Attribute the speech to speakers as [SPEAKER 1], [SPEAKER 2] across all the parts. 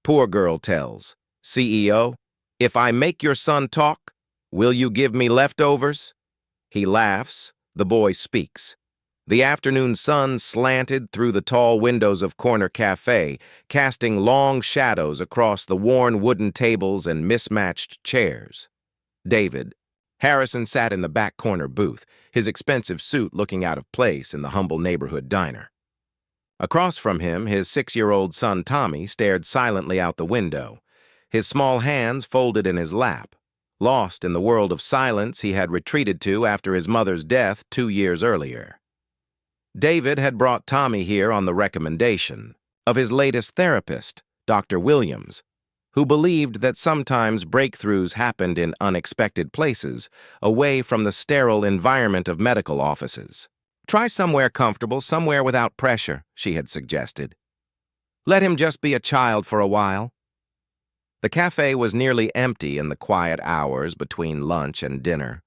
[SPEAKER 1] Poor girl tells, CEO, if I make your son talk, will you give me leftovers? He laughs. The boy speaks. The afternoon sun slanted through the tall windows of Corner Cafe, casting long shadows across the worn wooden tables and mismatched chairs. David. Harrison sat in the back corner booth, his expensive suit looking out of place in the humble neighborhood diner. Across from him, his 6-year-old son Tommy stared silently out the window, his small hands folded in his lap, lost in the world of silence he had retreated to after his mother's death 2 years earlier. David had brought Tommy here on the recommendation of his latest therapist, Dr. Williams, who believed that sometimes breakthroughs happened in unexpected places, away from the sterile environment of medical offices. Try somewhere comfortable, somewhere without pressure, she had suggested. Let him just be a child for a while. The cafe was nearly empty in the quiet hours between lunch and dinner.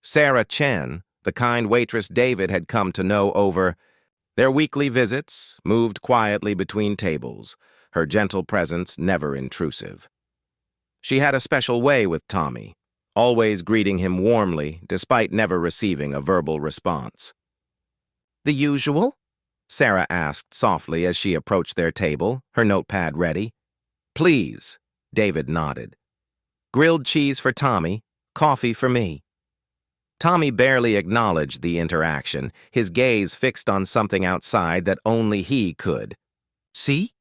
[SPEAKER 1] Sarah Chen, the kind waitress David had come to know over their weekly visits, moved quietly between tables, her gentle presence never intrusive. She had a special way with Tommy, always greeting him warmly despite never receiving a verbal response. The usual? Sarah asked softly as she approached their table, her notepad ready. Please, David nodded. Grilled cheese for Tommy, coffee for me. Tommy barely acknowledged the interaction, his gaze fixed on something outside that only he could. See?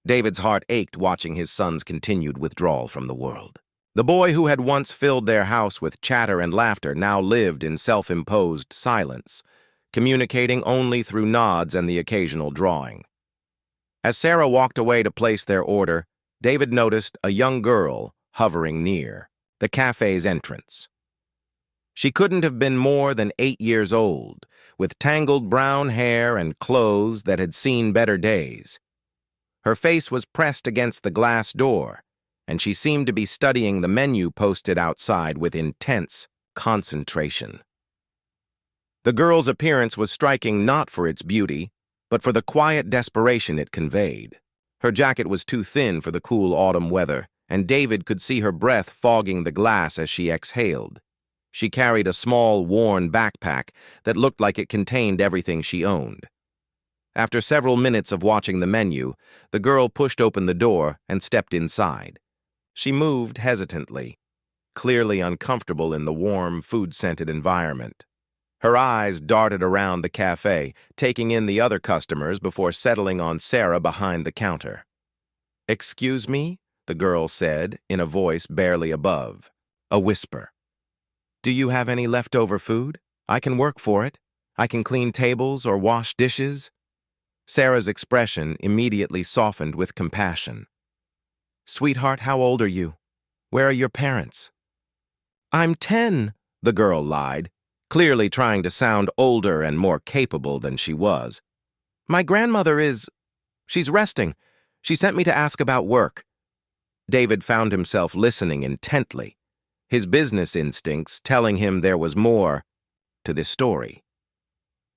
[SPEAKER 1] David's heart ached watching his son's continued withdrawal from the world. The boy who had once filled their house with chatter and laughter now lived in self-imposed silence, communicating only through nods and the occasional drawing. As Sarah walked away to place their order, David noticed a young girl hovering near the cafe's entrance. She couldn't have been more than 8 years old, with tangled brown hair and clothes that had seen better days. Her face was pressed against the glass door, and she seemed to be studying the menu posted outside with intense concentration. The girl's appearance was striking not for its beauty, but for the quiet desperation it conveyed. Her jacket was too thin for the cool autumn weather, and David could see her breath fogging the glass as she exhaled. She carried a small, worn backpack that looked like it contained everything she owned. After several minutes of watching the menu, the girl pushed open the door and stepped inside. She moved hesitantly, clearly uncomfortable in the warm, food-scented environment. Her eyes darted around the cafe, taking in the other customers before settling on Sarah behind the counter. Excuse me, the girl said, in a voice barely above, a whisper. Do you have any leftover food? I can work for it. I can clean tables or wash dishes. Sarah's expression immediately softened with compassion. Sweetheart, how old are you? Where are your parents? I'm 10, the girl lied, clearly trying to sound older and more capable than she was. My grandmother she's resting. She sent me to ask about work. David found himself listening intently, his business instincts telling him there was more to this story.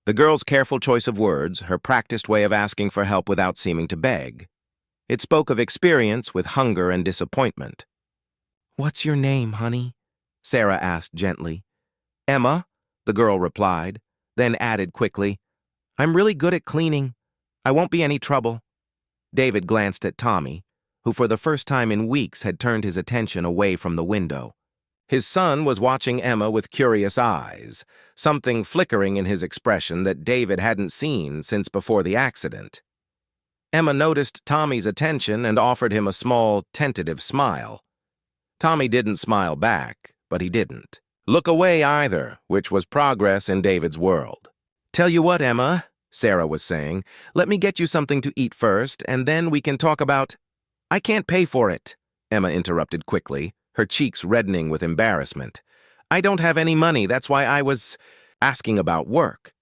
[SPEAKER 1] The girl's careful choice of words, her practiced way of asking for help without seeming to beg. It spoke of experience with hunger and disappointment. What's your name, honey? Sarah asked gently. Emma, the girl replied, then added quickly, I'm really good at cleaning. I won't be any trouble. David glanced at Tommy, who for the first time in weeks had turned his attention away from the window. His son was watching Emma with curious eyes, something flickering in his expression that David hadn't seen since before the accident. Emma noticed Tommy's attention and offered him a small, tentative smile. Tommy didn't smile back, but he didn't look away either, which was progress in David's world. Tell you what, Emma, Sarah was saying, let me get you something to eat first, and then we can talk about— I can't pay for it, Emma interrupted quickly, her cheeks reddening with embarrassment. I don't have any money, that's why I was asking about work.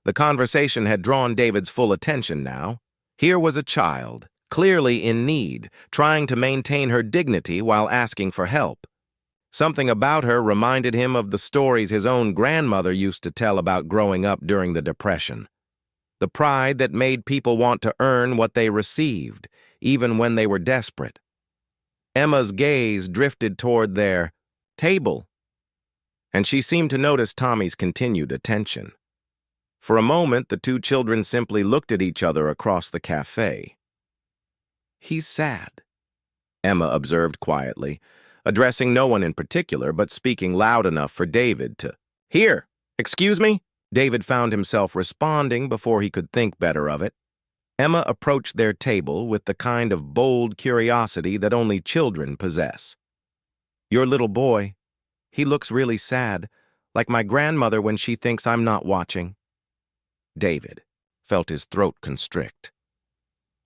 [SPEAKER 1] The conversation had drawn David's full attention now. Here was a child, clearly in need, trying to maintain her dignity while asking for help. Something about her reminded him of the stories his own grandmother used to tell about growing up during the Depression. The pride that made people want to earn what they received, even when they were desperate. Emma's gaze drifted toward their table, and she seemed to notice Tommy's continued attention. For a moment, the two children simply looked at each other across the cafe. "He's sad," Emma observed quietly, addressing no one in particular, but speaking loud enough for David to hear. "Excuse me?" David found himself responding before he could think better of it. Emma approached their table with the kind of bold curiosity that only children possess. "Your little boy, he looks really sad, like my grandmother when she thinks I'm not watching." David felt his throat constrict.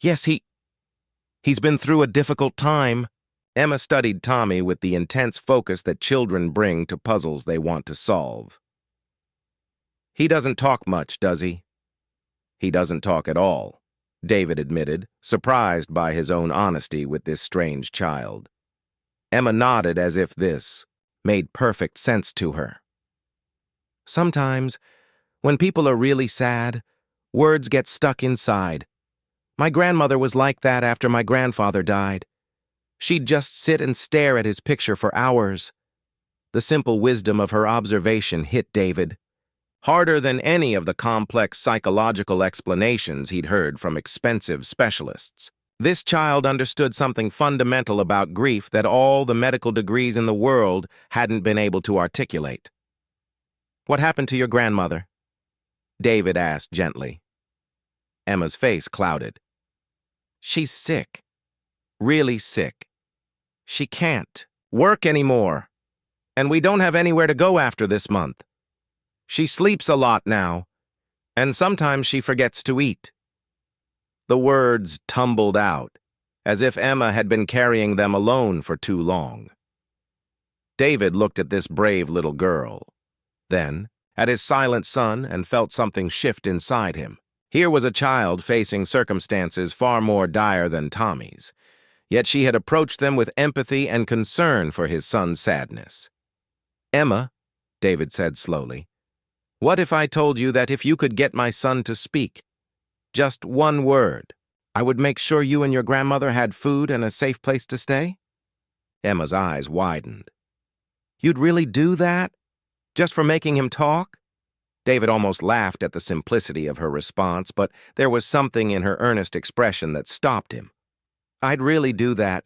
[SPEAKER 1] "Yes, he's been through a difficult time." Emma studied Tommy with the intense focus that children bring to puzzles they want to solve. "He doesn't talk much, does he?" "He doesn't talk at all," David admitted, surprised by his own honesty with this strange child. Emma nodded as if this made perfect sense to her. "Sometimes, when people are really sad, words get stuck inside. My grandmother was like that after my grandfather died. She'd just sit and stare at his picture for hours." The simple wisdom of her observation hit David, harder than any of the complex psychological explanations he'd heard from expensive specialists. This child understood something fundamental about grief that all the medical degrees in the world hadn't been able to articulate. "What happened to your grandmother?" David asked gently. Emma's face clouded. "She's sick. Really sick. She can't work anymore. And we don't have anywhere to go after this month. She sleeps a lot now, and sometimes she forgets to eat." The words tumbled out, as if Emma had been carrying them alone for too long. David looked at this brave little girl, then at his silent son, and felt something shift inside him. Here was a child facing circumstances far more dire than Tommy's, yet she had approached them with empathy and concern for his son's sadness. "Emma," David said slowly, "what if I told you that if you could get my son to speak, just one word, I would make sure you and your grandmother had food and a safe place to stay?" Emma's eyes widened. "You'd really do that? Just for making him talk?" David almost laughed at the simplicity of her response, but there was something in her earnest expression that stopped him. "I'd really do that.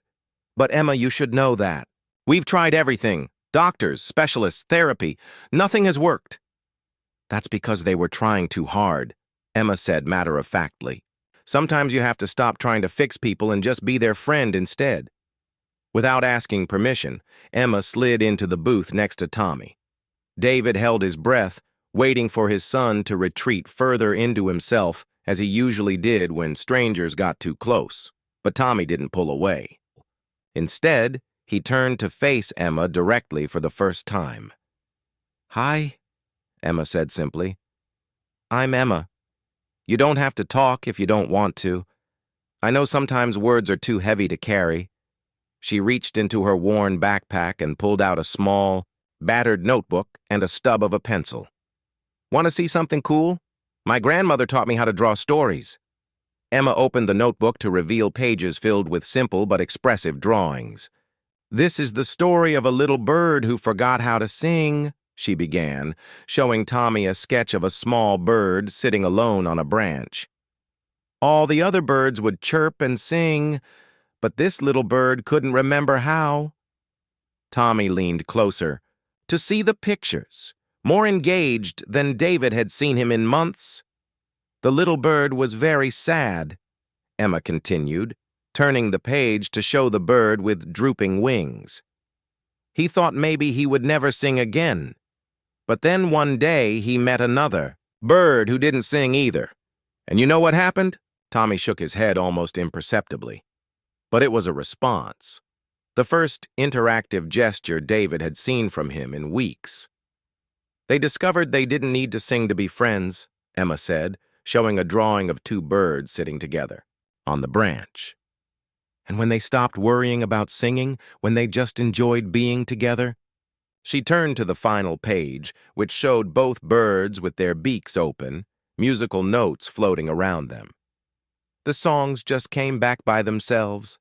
[SPEAKER 1] But Emma, you should know that. We've tried everything. Doctors, specialists, therapy. Nothing has worked." "That's because they were trying too hard," Emma said matter-of-factly. "Sometimes you have to stop trying to fix people and just be their friend instead." Without asking permission, Emma slid into the booth next to Tommy. David held his breath, waiting for his son to retreat further into himself, as he usually did when strangers got too close. But Tommy didn't pull away. Instead, he turned to face Emma directly for the first time. "Hi," Emma said simply. "I'm Emma. You don't have to talk if you don't want to. I know sometimes words are too heavy to carry." She reached into her worn backpack and pulled out a small, battered notebook and a stub of a pencil. "Want to see something cool? My grandmother taught me how to draw stories." Emma opened the notebook to reveal pages filled with simple but expressive drawings. "This is the story of a little bird who forgot how to sing," she began, showing Tommy a sketch of a small bird sitting alone on a branch. "All the other birds would chirp and sing, but this little bird couldn't remember how." Tommy leaned closer to see the pictures, more engaged than David had seen him in months. "The little bird was very sad," Emma continued, turning the page to show the bird with drooping wings. "He thought maybe he would never sing again. But then one day he met another bird who didn't sing either. And you know what happened?" Tommy shook his head almost imperceptibly. But it was a response. The first interactive gesture David had seen from him in weeks. "They discovered they didn't need to sing to be friends," Emma said, showing a drawing of two birds sitting together on the branch. "And when they stopped worrying about singing, when they just enjoyed being together." She turned to the final page, which showed both birds with their beaks open, musical notes floating around them. The songs just came back by themselves.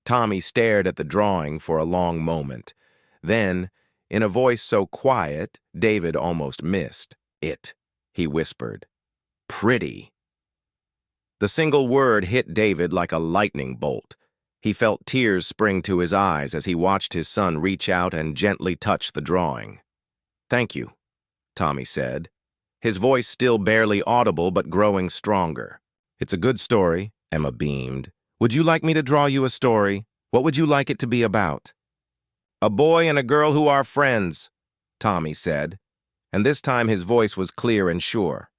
[SPEAKER 1] Tommy stared at the drawing for a long moment. Then, in a voice so quiet, David almost missed it, he whispered. Pretty. The single word hit David like a lightning bolt. He felt tears spring to his eyes as he watched his son reach out and gently touch the drawing. Thank you, Tommy said, his voice still barely audible but growing stronger. It's a good story, Emma beamed. Would you like me to draw you a story? What would you like it to be about? A boy and a girl who are friends, Tommy said, and this time his voice was clear and sure.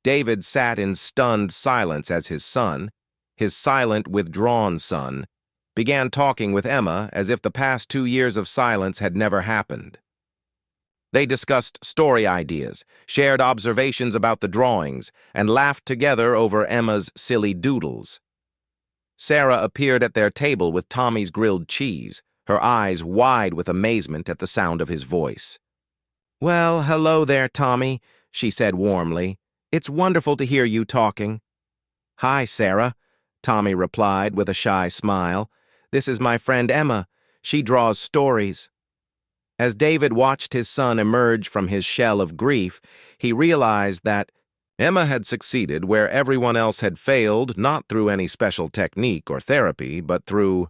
[SPEAKER 1] David sat in stunned silence as his son, his silent, withdrawn son, began talking with Emma as if the past 2 years of silence had never happened. They discussed story ideas, shared observations about the drawings, and laughed together over Emma's silly doodles. Sarah appeared at their table with Tommy's grilled cheese, her eyes wide with amazement at the sound of his voice. Well, hello there, Tommy, she said warmly. It's wonderful to hear you talking. Hi, Sarah, Tommy replied with a shy smile. This is my friend Emma. She draws stories. As David watched his son emerge from his shell of grief, he realized that Emma had succeeded where everyone else had failed, not through any special technique or therapy, but through